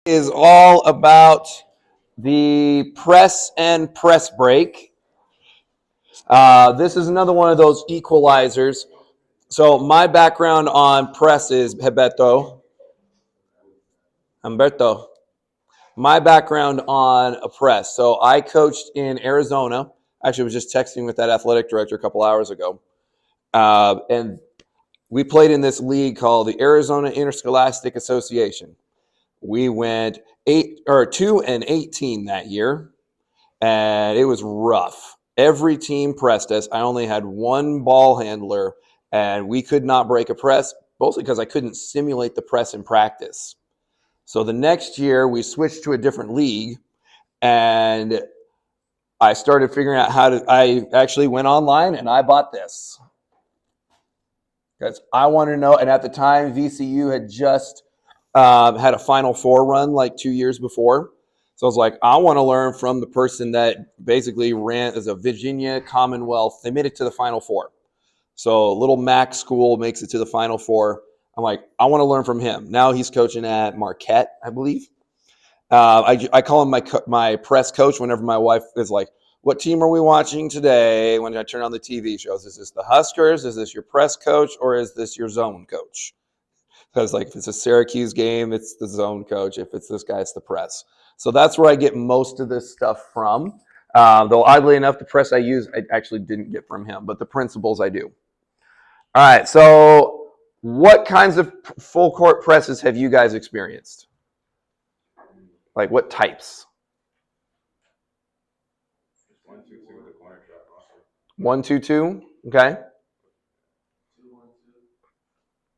Is all about the press and press break. This is another one of those equalizers. So my background on press is Humberto. My background on a press. So I coached in Arizona. Actually, was just texting with that athletic director a couple hours ago. And we played in this league called the Arizona Interscholastic Association. We went 2-18 that year, and it was rough. Every team pressed us. I only had one ball handler, and we could not break a press, mostly because I couldn't simulate the press in practice. So the next year, we switched to a different league, and I started figuring out how to. I actually went online and I bought this because I wanted to know. And at the time, VCU had just had a Final Four run like 2 years before. So I was like, I want to learn from the person that basically ran as a Virginia Commonwealth. They made it to the Final Four. So little Mac school makes it to the Final Four. I'm like, I want to learn from him. Now he's coaching at Marquette, I believe. I call him my press coach whenever my wife is like, what team are we watching today? When I turn on the TV shows, is this the Huskers? Is this your press coach? Or is this your zone coach? Because like if it's a Syracuse game, it's the zone coach. If it's this guy, it's the press. So that's where I get most of this stuff from. Though oddly enough, the press I use, I actually didn't get from him, but the principles I do. All right, so what kinds of full court presses have you guys experienced? Like what types? 1-2-2, okay.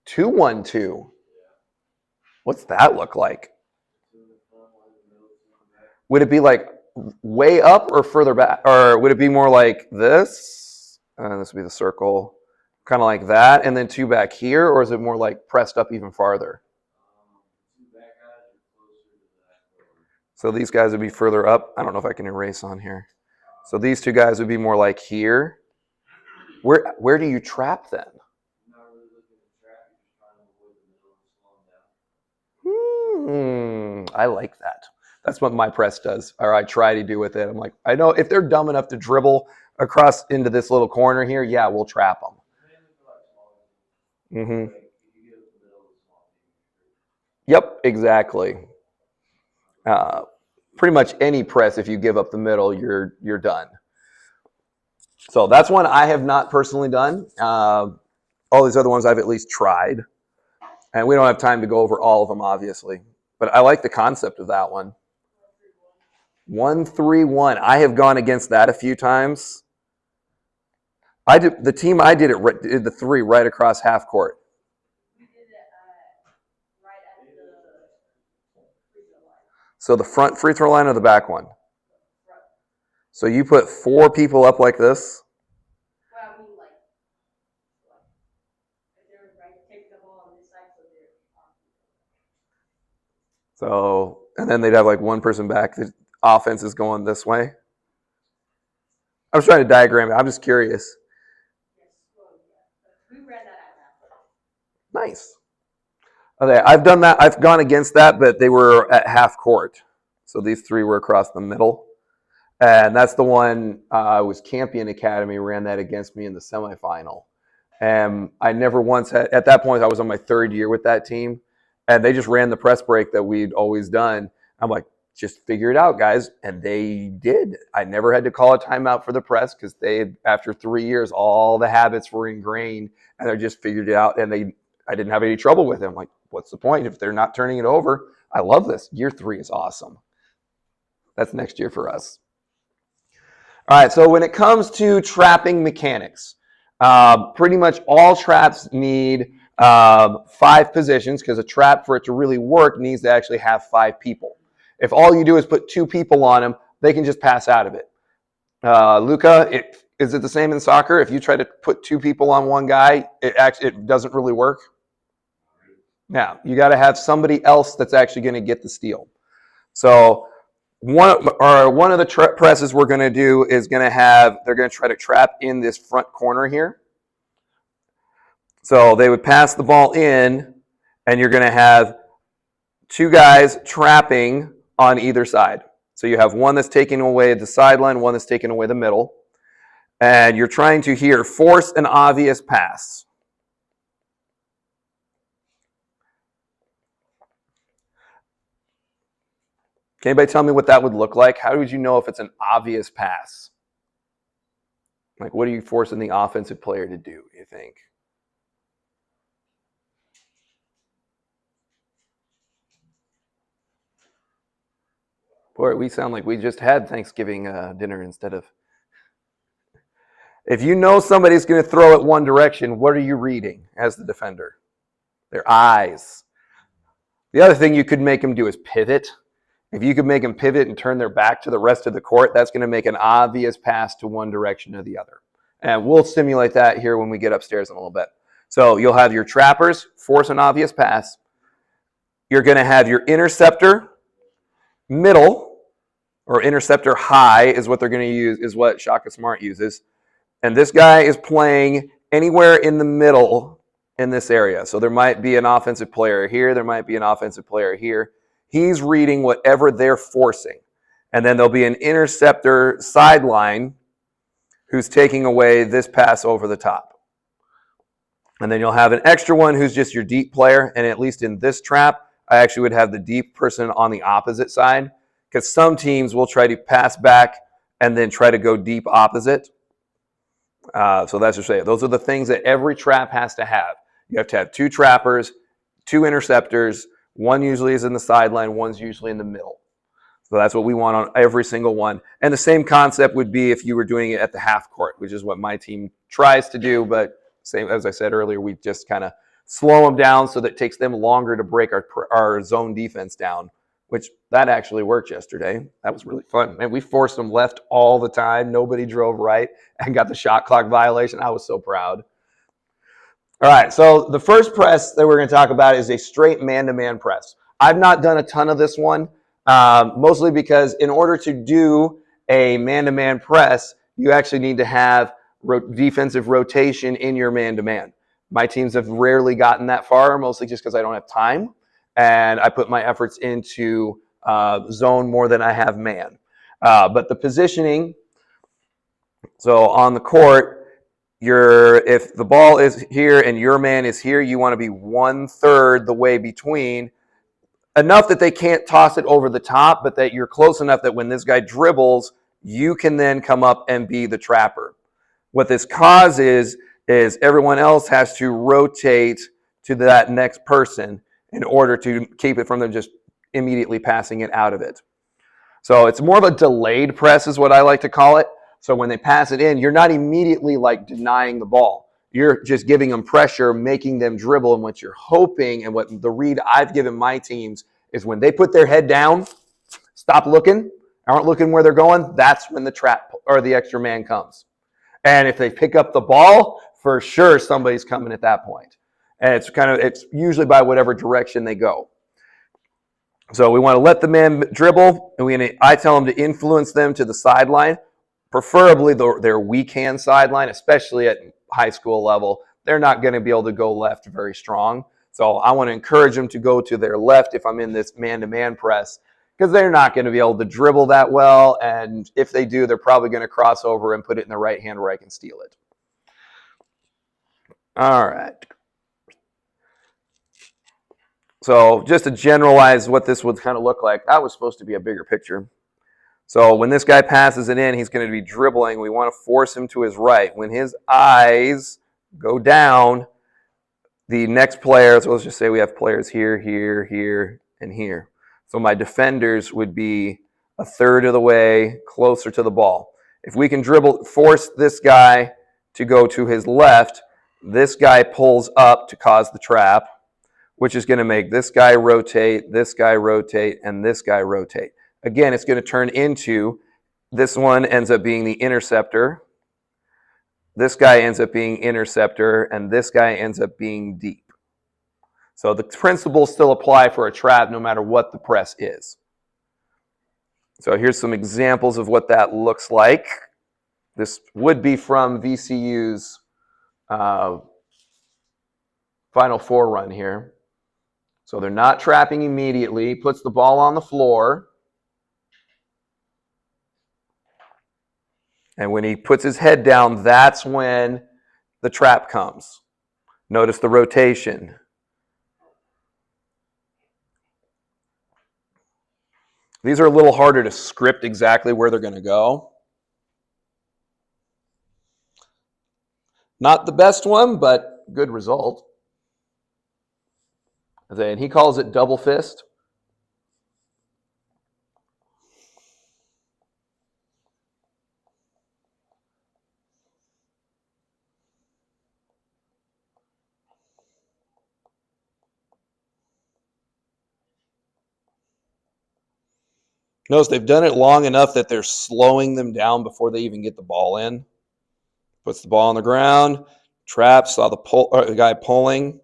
2-1-2. What's that look like? Would it be like way up or further back? Or would it be more like this? This would be the circle. Kind of like that, and then two back here? Or is it more like pressed up even farther? So these guys would be further up. I don't know if I can erase on here. So these two guys would be more like here. Where do you trap then? I like that. That's what my press does, or I try to do with it. I'm like, I know if they're dumb enough to dribble across into this little corner here, yeah, we'll trap them. Mm-hmm. Yep, exactly. Uh, Pretty much any press, if you give up the middle, you're done. So that's one I have not personally done. All these other ones I've at least tried. And we don't have time to go over all of them, obviously. But I like the concept of that one. 1-3-1. I have gone against that a few times. The team I did the three right across half court. So the front free throw line or the back one? So you put four people up like this. So, and then they'd have like one person back. The offense is going this way. I was trying to diagram it. I'm just curious. Nice. Okay, I've done that. I've gone against that, but they were at half court. So these three were across the middle. And that's the one was Campion Academy ran that against me in the semifinal. And I never once had, at that point, I was on my third year with that team. And they just ran the press break that we'd always done. I'm like, just figure it out, guys. And they did. I never had to call a timeout for the press because after 3 years, all the habits were ingrained and they just figured it out. And I didn't have any trouble with them. Like, what's the point if they're not turning it over? I love this. Year 3 is awesome. That's next year for us. All right, so when it comes to trapping mechanics, pretty much all traps need 5 positions because a trap, for it to really work, needs to actually have 5 people. If all you do is put 2 people on them, they can just pass out of it. Luca, is it the same in soccer? If you try to put 2 people on one guy, it doesn't really work. Now, you got to have somebody else that's actually going to get the steal. So one of the presses we're going to do is they're going to try to trap in this front corner here. So they would pass the ball in, and you're going to have two guys trapping on either side. So you have one that's taking away the sideline, one that's taking away the middle. And you're trying to here force an obvious pass. Can anybody tell me what that would look like? How would you know if it's an obvious pass? Like, what are you forcing the offensive player to do, you think? Boy, we sound like we just had Thanksgiving dinner instead of... If you know somebody's going to throw it one direction, what are you reading as the defender? Their eyes. The other thing you could make them do is pivot. If you could make them pivot and turn their back to the rest of the court, that's going to make an obvious pass to one direction or the other. And we'll simulate that here when we get upstairs in a little bit. So you'll have your trappers force an obvious pass. You're going to have your interceptor middle, or interceptor high is what they're going to use, is what Shaka Smart uses. And this guy is playing anywhere in the middle in this area. So there might be an offensive player here. There might be an offensive player here. He's reading whatever they're forcing. And then there'll be an interceptor sideline who's taking away this pass over the top. And then you'll have an extra one who's just your deep player. And at least in this trap, I actually would have the deep person on the opposite side, because some teams will try to pass back and then try to go deep opposite. So that's just it. Those are the things that every trap has to have. You have to have two trappers, two interceptors. One usually is in the sideline, one's usually in the middle. So that's what we want on every single one. And the same concept would be if you were doing it at the half court, which is what my team tries to do. But same as I said earlier, we just kind of slow them down so that it takes them longer to break our zone defense down, which that actually worked yesterday. That was really fun. Man, we forced them left all the time. Nobody drove right and got the shot clock violation. I was so proud. All right, so the first press that we're going to talk about is a straight man-to-man press. I've not done a ton of this one, mostly because in order to do a man-to-man press, you actually need to have defensive rotation in your man-to-man. My teams have rarely gotten that far, mostly just because I don't have time, and I put my efforts into zone more than I have man. But the positioning, so on the court, if the ball is here and your man is here, you want to be 1/3 the way between, enough that they can't toss it over the top, but that you're close enough that when this guy dribbles, you can then come up and be the trapper. What this causes is everyone else has to rotate to that next person in order to keep it from them just immediately passing it out of it. So it's more of a delayed press is what I like to call it. So when they pass it in, you're not immediately like denying the ball. You're just giving them pressure, making them dribble. And what you're hoping, and what the read I've given my teams, is when they put their head down, stop looking, aren't looking where they're going, that's when the trap or the extra man comes. And if they pick up the ball, for sure somebody's coming at that point. And it's usually by whatever direction they go. So we want to let the man dribble, and I tell them to influence them to the sideline, preferably their weak hand sideline, especially at high school level. They're not going to be able to go left very strong. So I want to encourage them to go to their left if I'm in this man-to-man press, because they're not going to be able to dribble that well. And if they do, they're probably going to cross over and put it in the right hand where I can steal it. All right. So just to generalize what this would kind of look like, that was supposed to be a bigger picture. So when this guy passes it in, he's going to be dribbling. We want to force him to his right. When his eyes go down, the next player, so let's just say we have players here, here, here, and here. So my defenders would be 1/3 of the way closer to the ball. If we can force this guy to go to his left, this guy pulls up to cause the trap, which is going to make this guy rotate, and this guy rotate. Again, it's going to turn into, this one ends up being the interceptor, this guy ends up being interceptor, and this guy ends up being deep. So the principles still apply for a trap no matter what the press is. So here's some examples of what that looks like. This would be from VCU's Final Four run here. So they're not trapping immediately. Puts the ball on the floor. And when he puts his head down, that's when the trap comes. Notice the rotation. These are a little harder to script exactly where they're going to go. Not the best one, but good result. And he calls it double fist. Notice they've done it long enough that they're slowing them down before they even get the ball in. Puts the ball on the ground, traps, saw the guy pulling.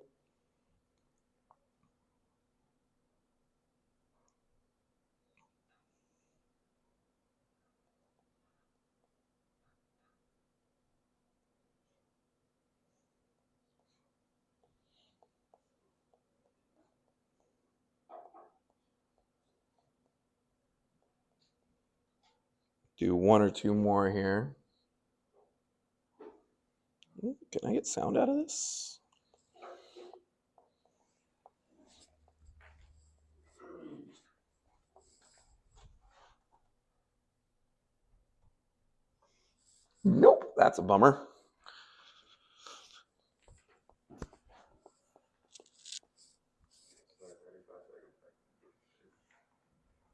Do one or two more here. Can I get sound out of this? Nope, that's a bummer.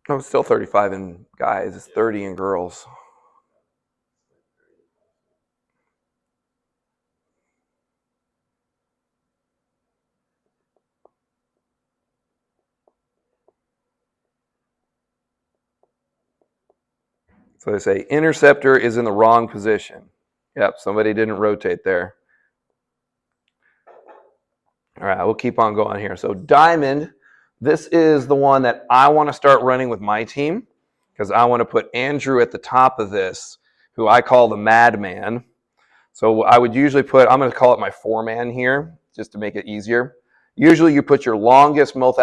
No, it's still 35 in guys. It's 30 in girls. So they say interceptor is in the wrong position. Yep, somebody didn't rotate there. All right, we'll keep on going here. So diamond, this is the one that I want to start running with my team because I want to put Andrew at the top of this, who I call the madman. So I would usually I'm going to call it my 4-man here just to make it easier. Usually you put your longest, most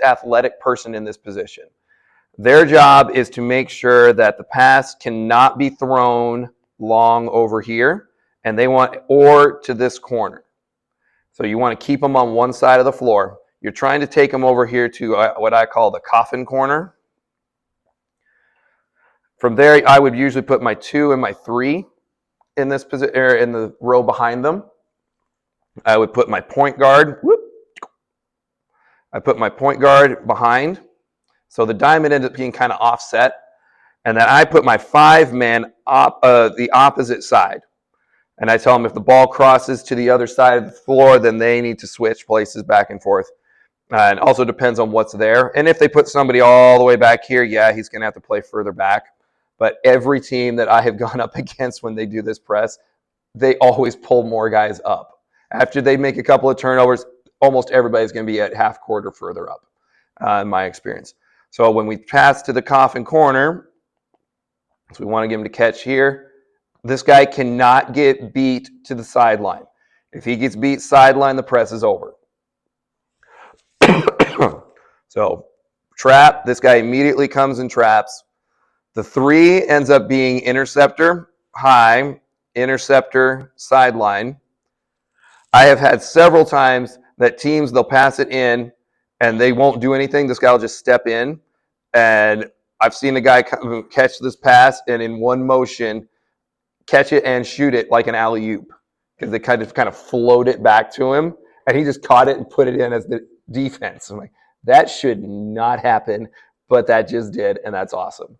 athletic person in this position. Their job is to make sure that the pass cannot be thrown long over here, or to this corner. So you want to keep them on one side of the floor. You're trying to take them over here to what I call the coffin corner. From there, I would usually put my 2 and my 3 in this position, in the row behind them. I would put my point guard. I put my point guard behind. So the diamond ends up being kind of offset. And then I put my 5-man the opposite side. And I tell them if the ball crosses to the other side of the floor, then they need to switch places back and forth. And also depends on what's there. And if they put somebody all the way back here, yeah, he's going to have to play further back. But every team that I have gone up against when they do this press, they always pull more guys up. After they make a couple of turnovers, almost everybody's going to be at half court or further up, in my experience. So when we pass to the coffin corner, so we want to get him to catch here. This guy cannot get beat to the sideline. If he gets beat sideline, the press is over. So trap, this guy immediately comes and traps. The 3 ends up being interceptor, high, interceptor, sideline. I have had several times that teams, they'll pass it in and they won't do anything. This guy will just step in. And I've seen a guy catch this pass and in one motion catch it and shoot it like an alley-oop because they kind of float it back to him. And he just caught it and put it in as the defense. I'm like, that should not happen, but that just did, and that's awesome.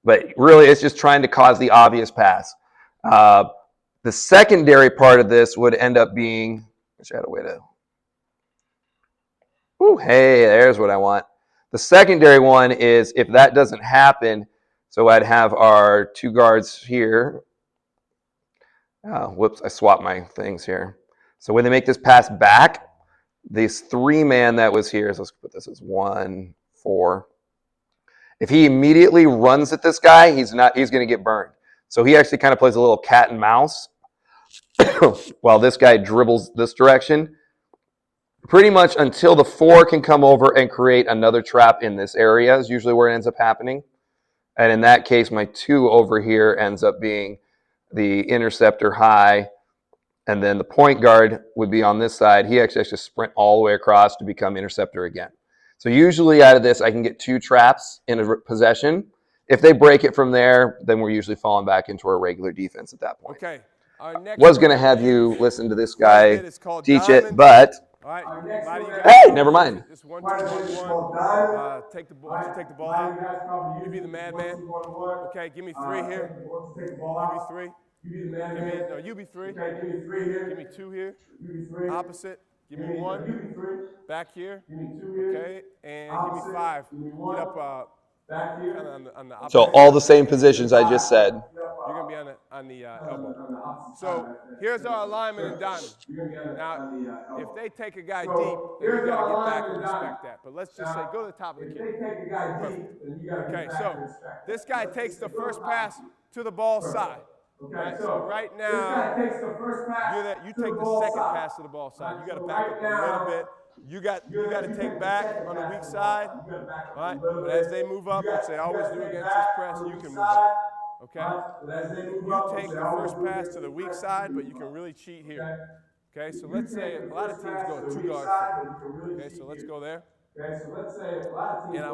But really, it's just trying to cause the obvious pass. The secondary part of this would end up being, which I had a way to, hey, there's what I want. The secondary one is if that doesn't happen, so I'd have our 2 guards here. Whoops, I swapped my things here. So when they make this pass back, this 3-man that was here, so let's put this as 1, 4. If he immediately runs at this guy, he's going to get burned. So he actually kind of plays a little cat and mouse while this guy dribbles this direction. pretty much until the 4 can come over and create another trap in this area is usually where it ends up happening. And in that case, my 2 over here ends up being the interceptor high. And then the point guard would be on this side. He actually has to sprint all the way across to become interceptor again. So usually out of this, I can get 2 traps in a possession. If they break it from there, then we're usually falling back into our regular defense at that point. Okay. Our next was going to have you listen to this guy teach diamond. it, but all right, a lot of you guys hey, never mind. Just 1, 2, 1, 1. Take the ball. You take the ball out. You be the madman. Okay, give me 3 here. You be 3. Give me no. You be 3. Give me 2 here. Opposite. Give me 1. Back here. Okay, and give me 5. Get up. Kind of on the opposite. So all the same positions I just said. You're gonna be on the elbow. So here's our alignment in diamond. Now, if they take a guy deep, then you gotta get back and respect that. But let's just say go to the top of the key. Okay, so this guy takes the first pass to the ball side. Right, so right now, you take the second pass to the ball side. You got to back up a little bit. You got to take back on the weak side. All right, but as they move up, which they always do against this press, you can move up. Okay, you take the first pass to the weak side, but you can really cheat here. Okay, so let's say a lot of teams go 2 guard front. Okay, so let's go there. And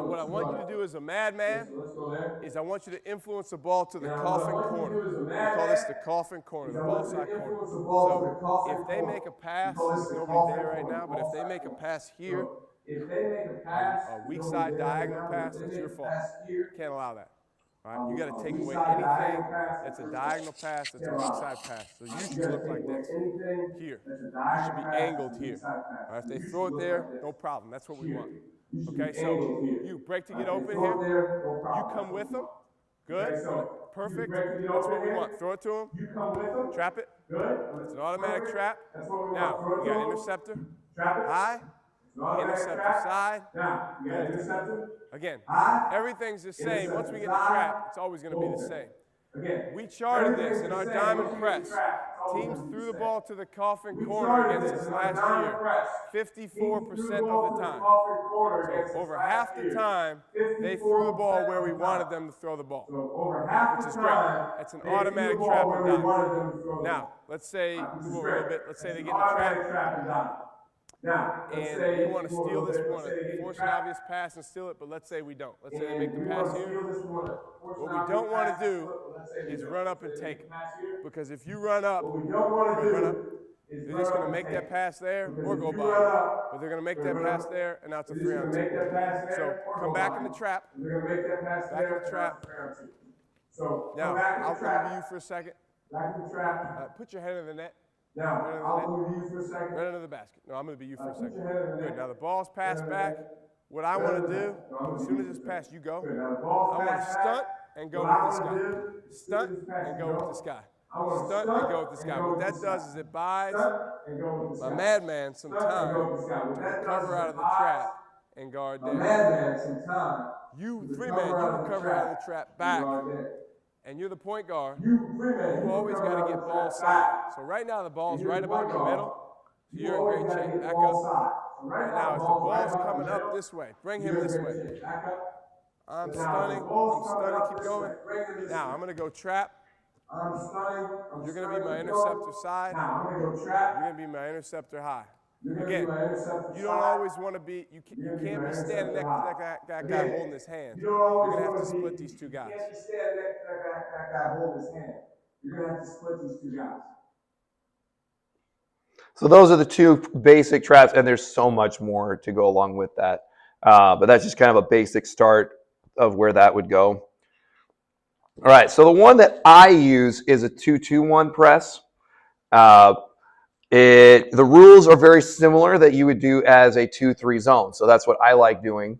what I want you to do as a madman is I want you to influence the ball to the coffin corner. We call this the coffin corner, the ball side corner. So if they make a pass, there's nobody there right now, but if they make a pass here, a weak side diagonal pass, that's your fault. Can't allow that. All right, you got to take away anything that's a diagonal pass, that's a weak side pass. So you should look like this here. You should be angled here. All right, if they throw it there, no problem. That's what we want. Okay, so you break to get open here. You come with them. Good. Perfect. That's what we want. Throw it to them. Trap it. It's an automatic trap. Now, we got interceptor. High. Interceptor side. Again, everything's the same. Once we get the trap, it's always going to be the same. We charted this in our diamond press. Teams threw the ball to the coffin corner against us last year 54% of the time. So over half the time, they threw the ball where we wanted them to throw the ball, which is great. That's an automatic trap in diamond. Now, let's say, move over a little bit. Let's say they get in the trap. And we want to steal this. We want to force an obvious pass and steal it, but let's say we don't. Let's say they make the pass here. What we don't want to do is run up and take it. Because if you run up, they're just going to make that pass there or go by. But they're going to make that pass there, and now it's a 3-on-2. So come back in the trap. Back in the trap. Now, I'll review you for a second. Put your head in the net. Now, I'll move you for a second. Right under the basket. No, I'm going to be you for a second. Good. Now the ball's passed back. What I want to do, as soon as it's passed, you go. I want to stunt and go with this guy. Stunt and go with this guy. Stunt and go with this guy. What that does is it buys my madman some time to recover out of the trap and guard there. You, 3-man, you recover out of the trap back. And you're the point guard, you always got to get ball side. So right now the ball's right about in the middle. So you're in great shape. Back up. And now as the ball's coming up this way, bring him this way. I'm stunning. Keep going. Now I'm going to go trap. You're going to be my interceptor side. You're going to be my interceptor high. Again, you don't always want to be, you can't be standing next to that guy holding his hand. You're going to have to split these 2 guys. You can't be standing next to that guy holding his hand. You're going to have to split these 2 guys. So those are the 2 basic traps, and there's so much more to go along with that. But that's just kind of a basic start of where that would go. All right, so the one that I use is a 2-2-1 press. The rules are very similar that you would do as a 2-3 zone. So that's what I like doing.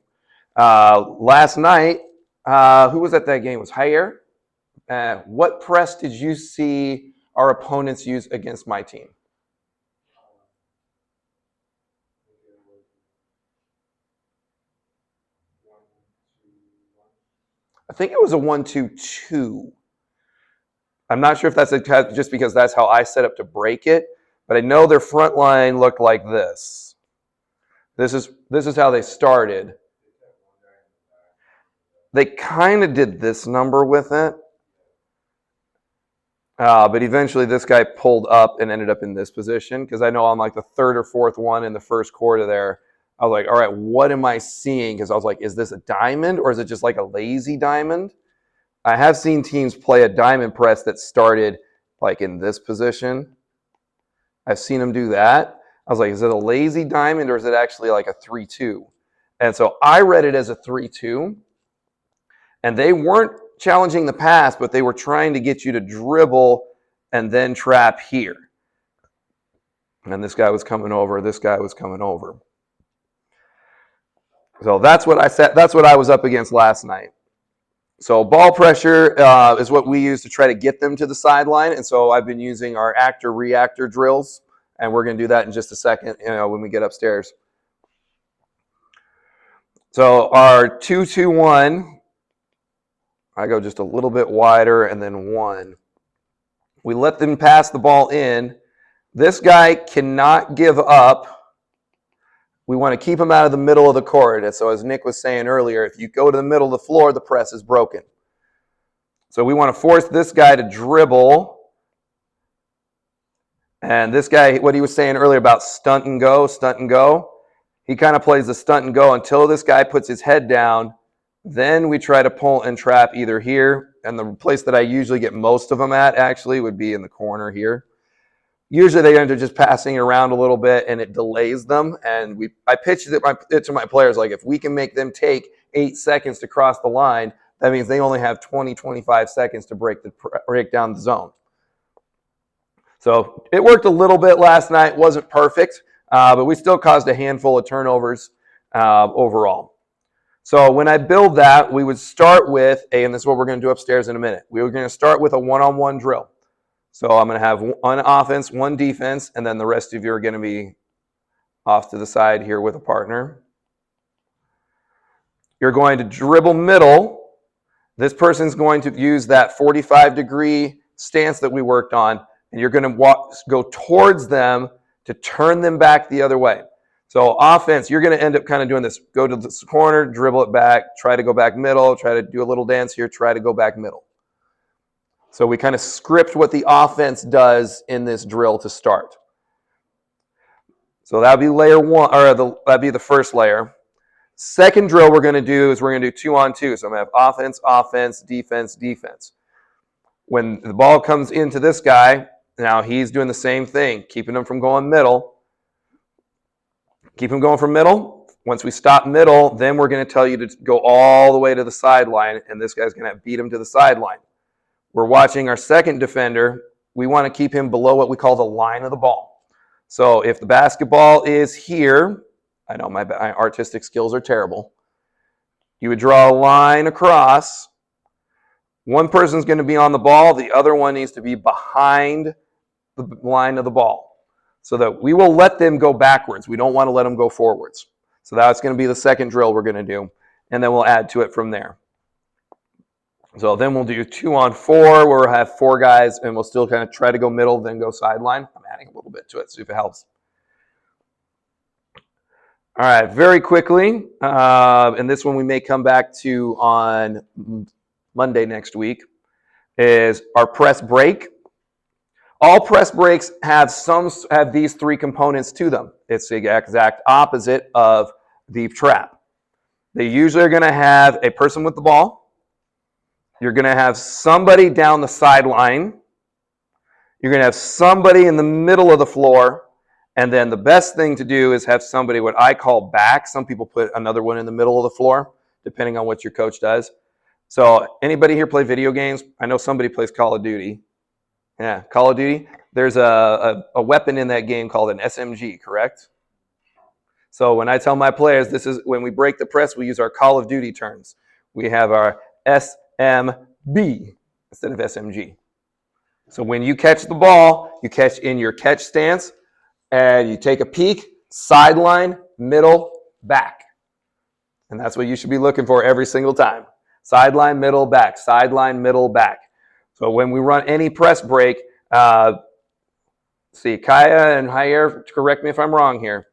Last night, who was at that game? It was Jair. What press did you see our opponents use against my team? I think it was a 1-2-2. I'm not sure if that's just because that's how I set up to break it. But I know their front line looked like this. This is how they started. They kind of did this number with it. But eventually this guy pulled up and ended up in this position because I know on like the third or fourth one in the first quarter there, I was like, all right, what am I seeing? Because I was like, is this a diamond or is it just like a lazy diamond? I have seen teams play a diamond press that started like in this position. I've seen them do that. I was like, is it a lazy diamond or is it actually like a 3-2? And so I read it as a 3-2. And they weren't challenging the pass, but they were trying to get you to dribble and then trap here. And this guy was coming over. This guy was coming over. So that's what I said. That's what I was up against last night. So ball pressure is what we use to try to get them to the sideline. And so I've been using our actor-reactor drills, and we're going to do that in just a second, when we get upstairs. So our 2-2-1. I go just a little bit wider and then 1. We let them pass the ball in. This guy cannot give up. We want to keep him out of the middle of the court. And so as Nick was saying earlier, if you go to the middle of the floor, the press is broken. So we want to force this guy to dribble. And this guy, what he was saying earlier about stunt and go, he kind of plays the stunt and go until this guy puts his head down. Then we try to pull and trap either here, and the place that I usually get most of them at actually would be in the corner here. Usually they end up just passing it around a little bit, and it delays them. And I pitched it to my players, like if we can make them take 8 seconds to cross the line, that means they only have 20, 25 seconds to break down the zone. So it worked a little bit last night. Wasn't perfect, but we still caused a handful of turnovers overall. So when I build that, we would start with and this is what we're going to do upstairs in a minute. We were going to start with a one-on-one drill. So I'm going to have one offense, one defense, and then the rest of you are going to be off to the side here with a partner. You're going to dribble middle. This person's going to use that 45-degree stance that we worked on, and you're going to go towards them to turn them back the other way. So offense, you're going to end up kind of doing this. Go to this corner, dribble it back, try to go back middle, try to do a little dance here, try to go back middle. So we kind of script what the offense does in this drill to start. So that would be layer one, or that'd be the first layer. Second drill we're going to do is we're going to do 2-on-2. So I'm going to have offense, offense, defense, defense. When the ball comes into this guy, now he's doing the same thing, keeping him from going middle. Keep him going from middle. Once we stop middle, then we're going to tell you to go all the way to the sideline, and this guy's going to beat him to the sideline. We're watching our second defender. We want to keep him below what we call the line of the ball. So if the basketball is here, I know my artistic skills are terrible. You would draw a line across. One person's going to be on the ball. The other one needs to be behind the line of the ball. So that we will let them go backwards. We don't want to let them go forwards. So that's going to be the second drill we're going to do. And then we'll add to it from there. So then we'll do 2-on-4 where we'll have 4 guys and we'll still kind of try to go middle, then go sideline. I'm adding a little bit to it, see if it helps. All right, very quickly. And this one we may come back to on Monday next week is our press break. All press breaks have these 3 components to them. It's the exact opposite of the trap. They usually are going to have a person with the ball. You're going to have somebody down the sideline. You're going to have somebody in the middle of the floor. And then the best thing to do is have somebody what I call back. Some people put another one in the middle of the floor, depending on what your coach does. So anybody here play video games? I know somebody plays Call of Duty. Yeah, Call of Duty. There's a weapon in that game called an SMG, correct? So when I tell my players, this is when we break the press, we use our Call of Duty terms. We have our SMB instead of SMG. So when you catch the ball, you catch in your catch stance, and you take a peek, sideline, middle, back. And that's what you should be looking for every single time. Sideline, middle, back. Sideline, middle, back. So when we run any press break, see, Kaya and Jair, correct me if I'm wrong here.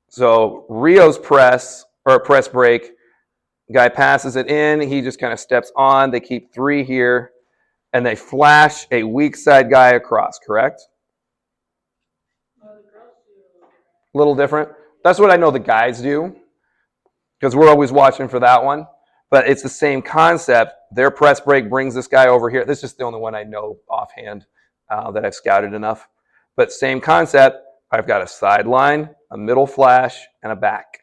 So Rio's press, or a press break, guy passes it in. He just kind of steps on. They keep 3 here, and they flash a weak side guy across, correct? A little different. That's what I know the guys do, because we're always watching for that one. But it's the same concept. Their press break brings this guy over here. This is just the only one I know offhand that I've scouted enough. But same concept. I've got a sideline, a middle flash, and a back.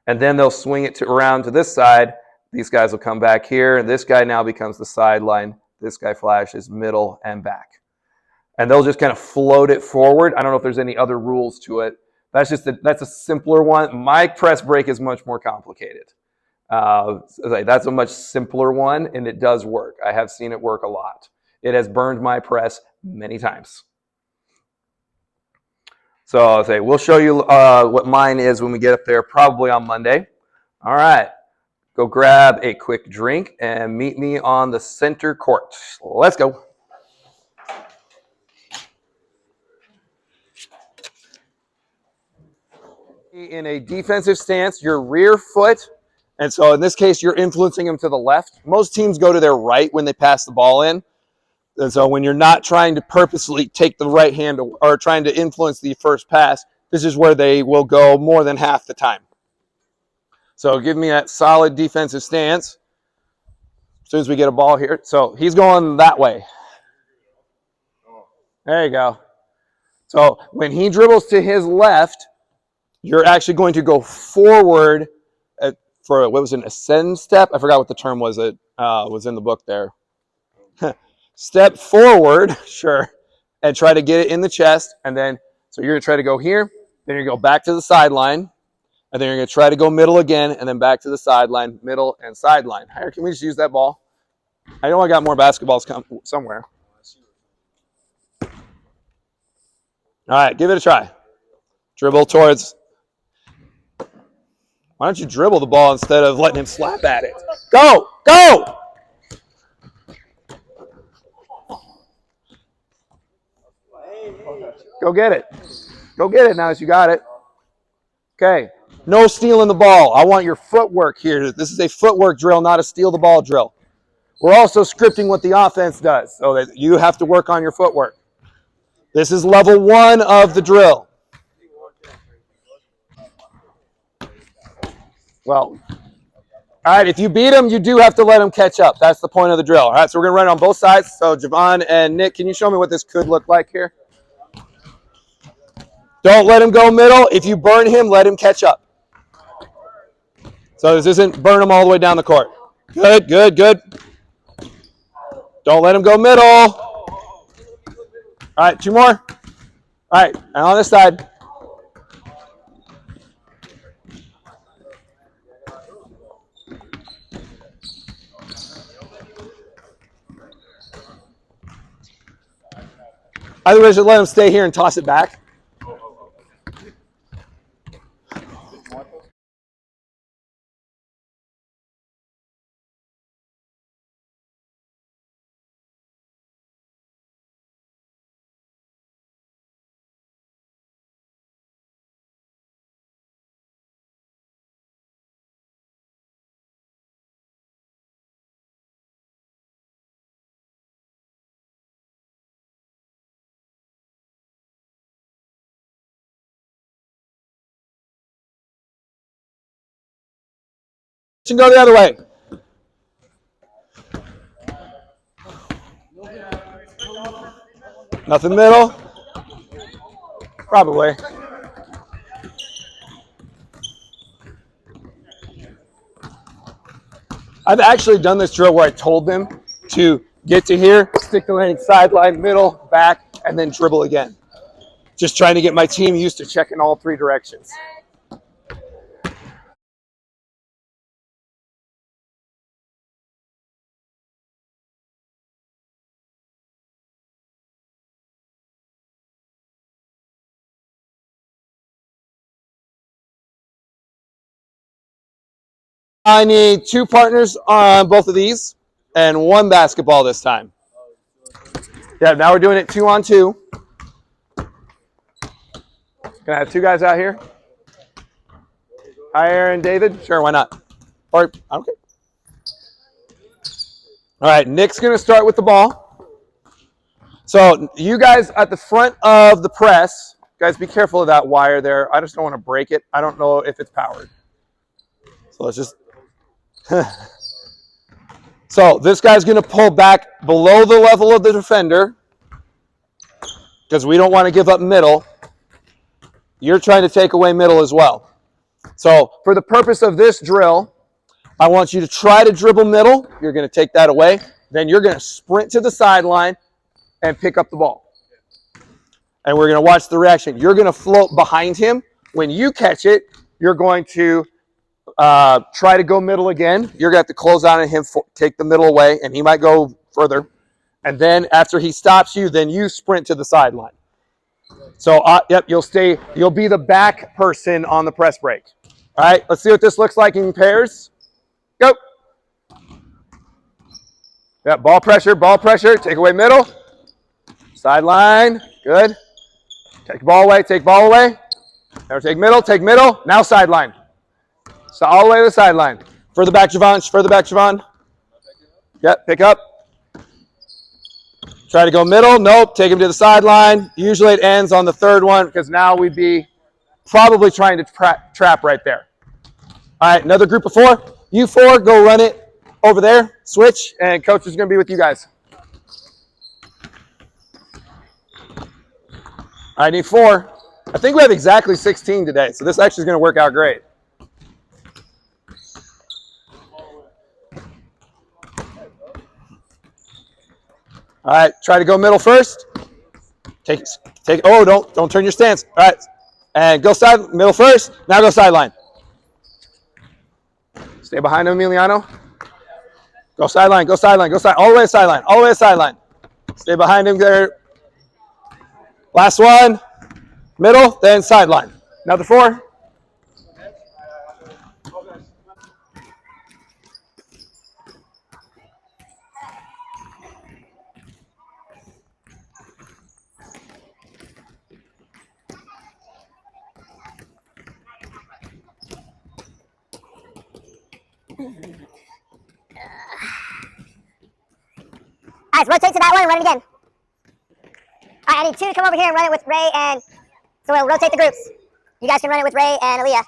And then they'll swing it around to this side. These guys will come back here, and this guy now becomes the sideline. This guy flashes middle and back. And they'll just kind of float it forward. I don't know if there's any other rules to it. That's a simpler one. My press break is much more complicated. That's a much simpler one, and it does work. I have seen it work a lot. It has burned my press many times. So I'll say we'll show you what mine is when we get up there, probably on Monday. All right, go grab a quick drink and meet me on the center court. Let's go. In a defensive stance, your rear foot, and so in this case, you're influencing them to the left. Most teams go to their right when they pass the ball in. And so when you're not trying to purposely take the right hand or trying to influence the first pass, this is where they will go more than half the time. So give me that solid defensive stance as soon as we get a ball here. So he's going that way. There you go. So when he dribbles to his left, you're actually going to go forward for, what was it, an ascend step? I forgot what the term was. It was in the book there. Step forward, sure, and try to get it in the chest. And then, so you're going to try to go here. Then you're going to go back to the sideline. And then you're going to try to go middle again, and then back to the sideline, middle, and sideline. Higher, can we just use that ball? I know I got more basketballs somewhere. All right, give it a try. Dribble towards. Why don't you dribble the ball instead of letting him slap at it? Go! Go! Go get it. Go get it now as you got it. Okay. No stealing the ball. I want your footwork here. This is a footwork drill, not a steal the ball drill. We're also scripting what the offense does, so that you have to work on your footwork. This is level 1 of the drill. Well, all right, if you beat them, you do have to let them catch up. That's the point of the drill. All right, so we're going to run it on both sides. So Javon and Nick, can you show me what this could look like here? Don't let him go middle. If you burn him, let him catch up. So this isn't burn him all the way down the court. Good, good, good. Don't let him go middle. All right, 2 more. All right, and on this side. Either way, should let him stay here and toss it back. Should go the other way. Nothing middle? Probably. I've actually done this drill where I told them to get to here, stick the landing sideline, middle, back, and then dribble again. Just trying to get my team used to checking all 3 directions. I need 2 partners on both of these and 1 basketball this time. Yeah, now we're doing it 2 on 2. Can I have 2 guys out here? Hi, Aaron, David. Sure, why not? Or I don't care. All right, Nick's going to start with the ball. So you guys at the front of the press, guys, be careful of that wire there. I just don't want to break it. I don't know if it's powered. So let's just. So this guy's going to pull back below the level of the defender because we don't want to give up middle. You're trying to take away middle as well. So for the purpose of this drill, I want you to try to dribble middle. You're going to take that away. Then you're going to sprint to the sideline and pick up the ball. And we're going to watch the reaction. You're going to float behind him. When you catch it, you're going to try to go middle again. You're going to have to close out on him, take the middle away, and he might go further. And then after he stops you, then you sprint to the sideline. So, yep, you'll be the back person on the press break. All right, let's see what this looks like in pairs. Go. Yep, ball pressure, take away middle. Sideline, good. Take ball away. Now take middle, now sideline. So all the way to the sideline. Further back, Javon. Yep, pick up. Try to go middle, nope, take him to the sideline. Usually it ends on the third one because now we'd be probably trying to trap right there. All right, another group of four. You four, go run it over there, switch, and coach is going to be with you guys. I need 4. I think we have exactly 16 today, so this actually is going to work out great. All right, try to go middle first. Don't turn your stance. All right, and go middle first. Now go sideline. Stay behind him, Emiliano. Go sideline. All the way to sideline. Stay behind him there. Last one. Middle, then sideline. Another 4. Guys, rotate to that one and run it again. All right, I need 2 to come over here and run it with Ray and... So we'll rotate the groups. You guys can run it with Ray and Aaliyah.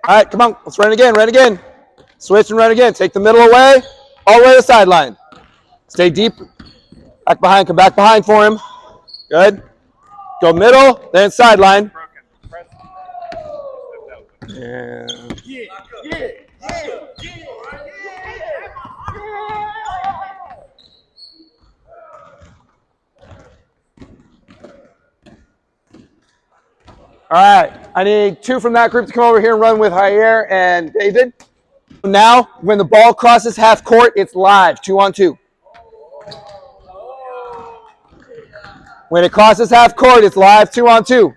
All right, come on. Let's run again. Switch and run again. Take the middle away. All the way to the sideline. Stay deep. Back behind. Come back behind for him. Good. Go middle, then sideline. Yeah. All right, I need 2 from that group to come over here and run with Jair and David. Now, when the ball crosses half court, it's live, 2-on-2. When it crosses half court, it's live, 2-on-2.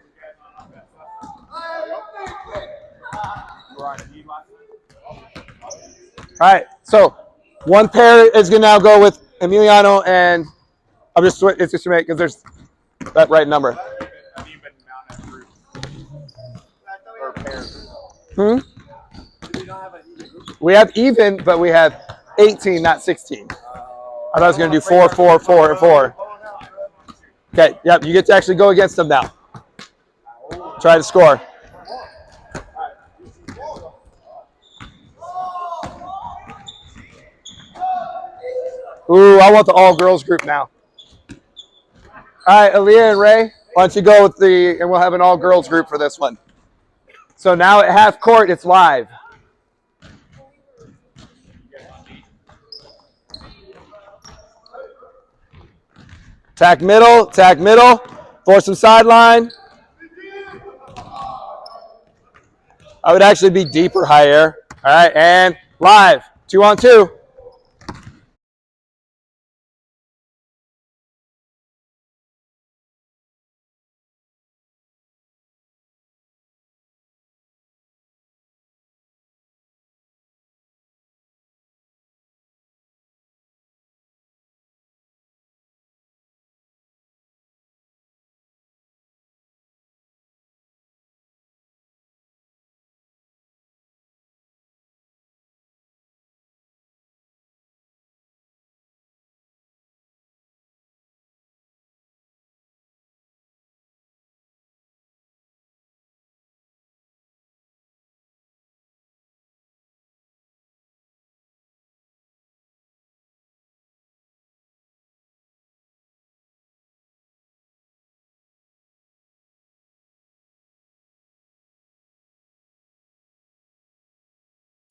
All right, so one pair is going to now go with Emiliano and it's just to make because there's that right number. We have even, but we have 18, not 16. I thought I was going to do 4, 4, 4, 4. Okay, yep, you get to actually go against them now. Try to score. Ooh, I want the all-girls group now. All right, Aaliyah and Ray, why don't you go with and we'll have an all-girls group for this one. So now at half court, it's live. Tack middle, force some sideline. I would actually be deeper, high air. All right, and live, 2-on-2.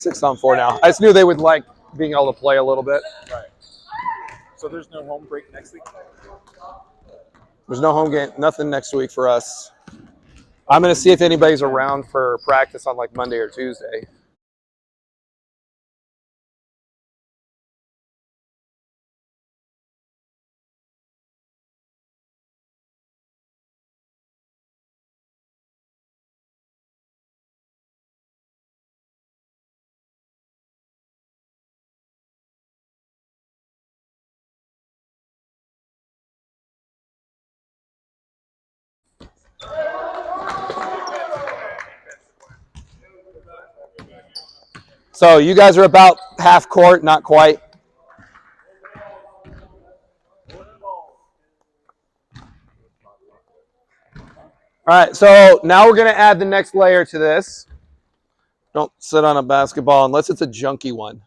6-on-4 now. I just knew they would like being able to play a little bit. Right. So there's no home break next week? There's no home game, nothing next week for us. I'm going to see if anybody's around for practice on like Monday or Tuesday. So you guys are about half court, not quite. All right, so now we're going to add the next layer to this. Don't sit on a basketball unless it's a junky one.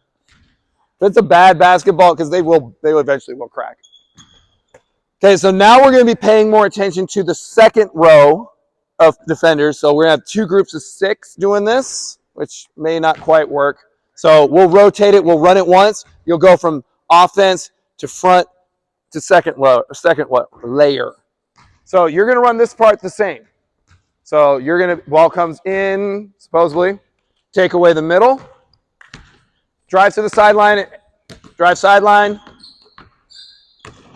If it's a bad basketball, because they eventually will crack. Okay, so now we're going to be paying more attention to the second row of defenders. So we're going to have 2 groups of 6 doing this, which may not quite work. So we'll rotate it. We'll run it once. You'll go from offense to front to second layer. So you're going to run this part the same. So you're going to, ball comes in, supposedly, take away the middle, drive to the sideline, drive sideline,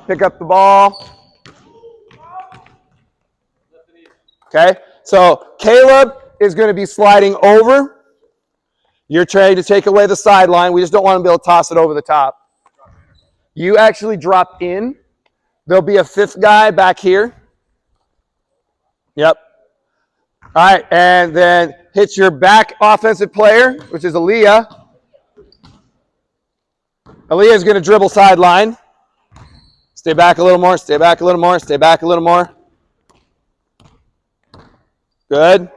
pick up the ball. Okay, so Caleb is going to be sliding over. You're trying to take away the sideline. We just don't want to be able to toss it over the top. You actually drop in. There'll be a 5th guy back here. Yep. All right, and then hit your back offensive player, which is Aaliyah. Aaliyah is going to dribble sideline. Stay back a little more, stay back a little more, stay back a little more. Good.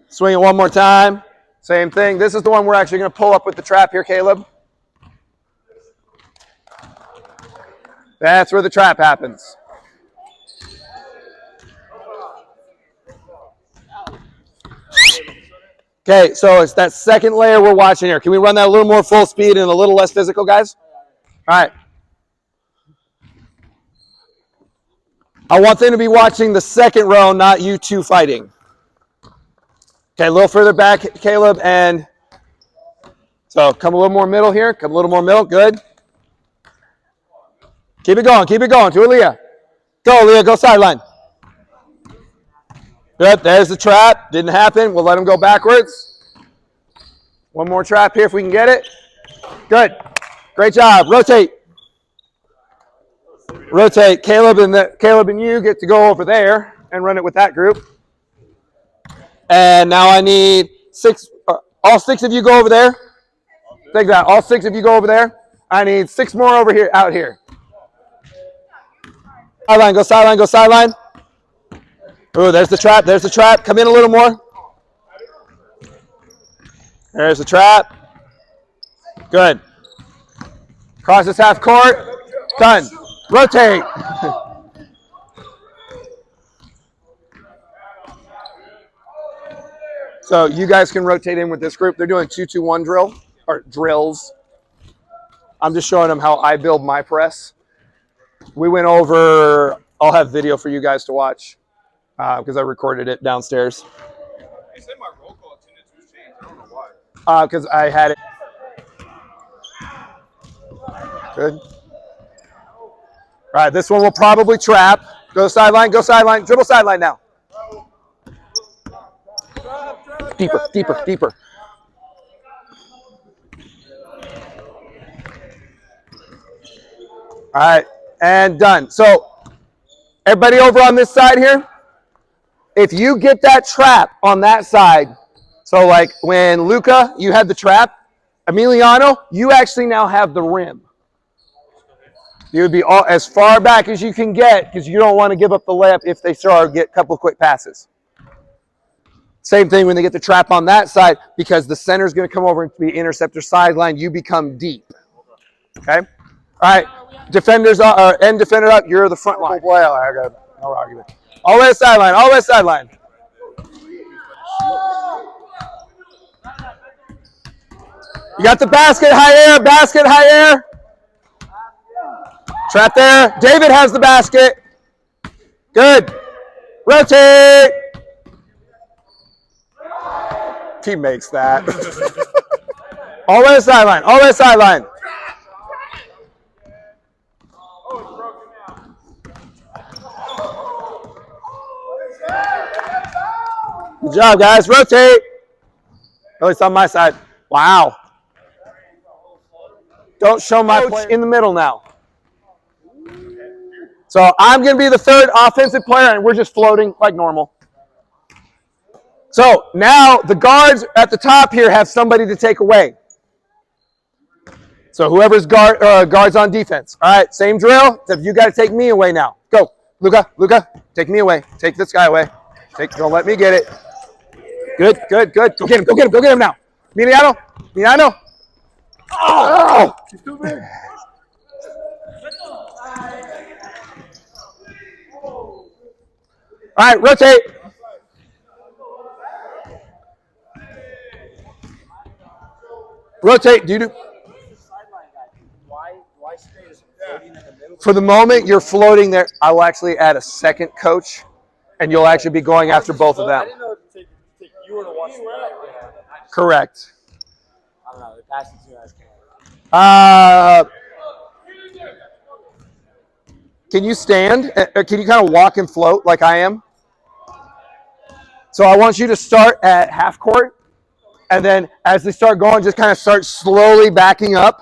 Swing it one more time. Same thing. This is the one we're actually going to pull up with the trap here, Caleb. That's where the trap happens. Okay, so it's that second layer we're watching here. Can we run that a little more full speed and a little less physical, guys? All right. I want them to be watching the second row, not you 2 fighting. Okay, a little further back, Caleb, and so come a little more middle here. Come a little more middle. Good. Keep it going. Keep it going. To Aaliyah. Go, Aaliyah. Go sideline. Good. There's the trap. Didn't happen. We'll let him go backwards. One more trap here if we can get it. Good. Great job. Rotate. Rotate. Caleb and you get to go over there and run it with that group. And now I need 6. All 6 of you go over there. Take that. All 6 of you go over there. I need 6 more over here, out here. Sideline, go sideline, go sideline. Ooh, there's the trap, there's the trap. Come in a little more. There's the trap. Good. Cross this half court. Done. Rotate. So you guys can rotate in with this group. They're doing 2-2-1 drill, or drills. I'm just showing them how I build my press. We went over, I'll have video for you guys to watch because I recorded it downstairs. You said my roll call attendance was changed. I don't know why. Because I had it. Good. All right, this one will probably trap. Go sideline, dribble sideline now. Deeper, deeper, deeper. All right, and done. So everybody over on this side here, if you get that trap on that side, so like when Luca, you had the trap, Emiliano, you actually now have the rim. You would be all, as far back as you can get because you don't want to give up the layup if they start to get a couple of quick passes. Same thing when they get the trap on that side because the center is going to come over and be interceptor sideline. You become deep. Okay? All right. Defenders end defender up. You're the front line. I got no argument. All the way to sideline. All the way to sideline. You got the basket, high air, basket, high air. Trap there. David has the basket. Good. Rotate. He makes that. All the way to the sideline. All the way to the sideline. Good job, guys. Rotate. Oh, it's on my side. Wow. Don't show my play in the middle now. So I'm going to be the third offensive player, and we're just floating like normal. So now the guards at the top here have somebody to take away. So whoever's guards on defense. All right, same drill. Except you got to take me away now. Go, Luca, take me away. Take this guy away. Don't let me get it. Good. Go get him now. Emiliano. Oh! He's too big. All right, rotate. Rotate, dude. For the moment, you're floating there. I will actually add a second coach, and you'll actually be going after both of them. I didn't know take you were to watch that. Correct. I don't know. The passing too guys can you stand? Can you kind of walk and float like I am? So I want you to start at half court, and then as they start going, just kind of start slowly backing up,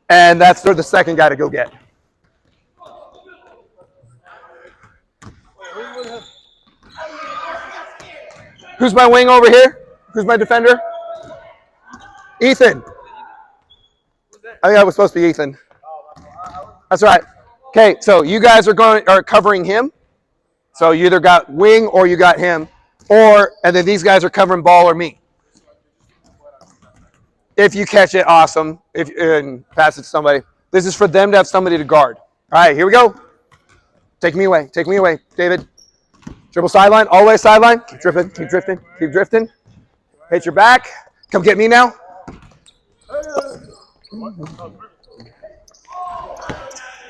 and that's where the second guy to go get. Who's my wing over here? Who's my defender? Ethan. I think that was supposed to be Ethan. That's right. Okay, so you guys are covering him. So you either got wing or you got him, and then these guys are covering ball or me. If you catch it, awesome. And pass it to somebody. This is for them to have somebody to guard. All right, here we go. Take me away, David. Dribble sideline, all the way sideline. Keep drifting. Hit your back. Come get me now.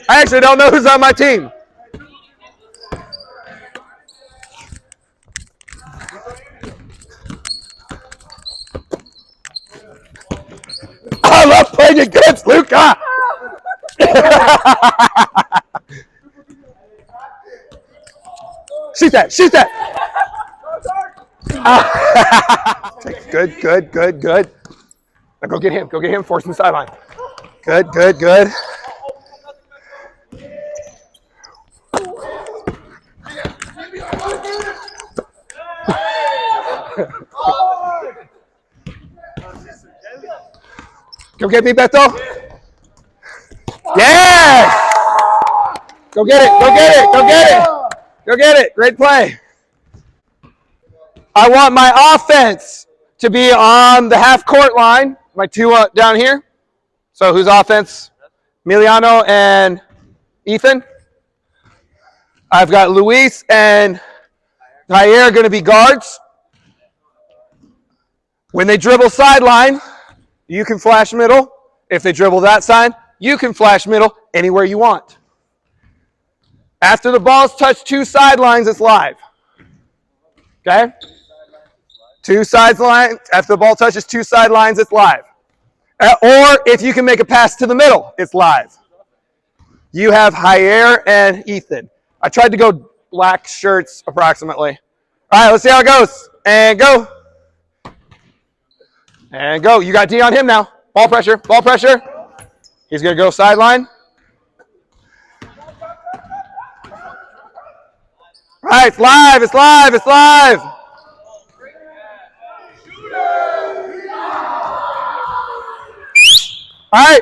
I actually don't know who's on my team. I love playing against Luca. Shoot that. Good. Now go get him. Force him to the sideline. Good. Go get me, Beto. Yes! Go get it. Great play. I want my offense to be on the half-court line. My two down here. So who's offense? Emiliano and Ethan. I've got Luis and Jair going to be guards. When they dribble sideline, you can flash middle. If they dribble that side, you can flash middle anywhere you want. After the ball's touched two sidelines, it's live. Okay? Two sidelines. After the ball touches two sidelines, it's live. Or if you can make a pass to the middle, it's live. You have Jair and Ethan. I tried to go black shirts approximately. All right, let's see how it goes. And go. And go. You got D on him now. Ball pressure. He's going to go sideline. All right, it's live. All right,